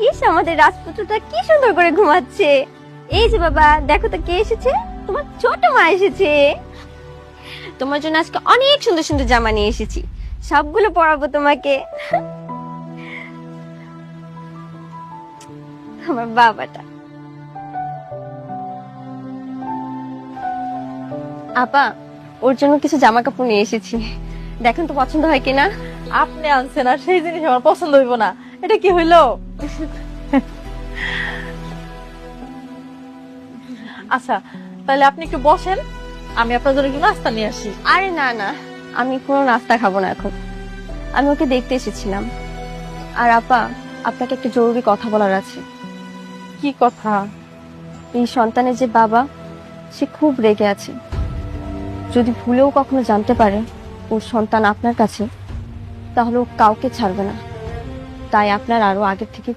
ইস, আমাদের রাজপুত্রটা কি সুন্দর করে ঘুমাচ্ছে। এই যে বাবা, দেখো তো কে এসেছে। তোমার ছোট মা এসেছে। তোমার জন্য আজকে অনেক সুন্দর সুন্দর জামা নিয়ে এসেছি, সবগুলো পরাবো তোমাকে। আমার বাবাটা। আপা, ওর জন্য কিছু জামা কাপড় নিয়ে এসেছি, দেখেন তো পছন্দ হয় কিনা। আপনি আনছেন আর সেই জিনিস আমার পছন্দ হইব না, এটা কি হইলো? আচ্ছা, তাহলে আপনি একটু বসেন, আমি আপনার জন্য একটু নাস্তা নিয়ে আসি। আরে না না, আমি কোনো নাস্তা খাবো না এখন, আমি ওকে দেখতে এসেছিলাম। আর আপা, আপনাকে একটা জরুরি কথা বলার আছে। কি কথা? এই সন্তানের যে বাবা, সে খুব রেগে আছে। যদি ভুলেও কখনো জানতে পারে ওর সন্তান আপনার কাছে, তাহলে ও কাউকে ছাড়বে না। তাই আপনার আরো আগের থেকে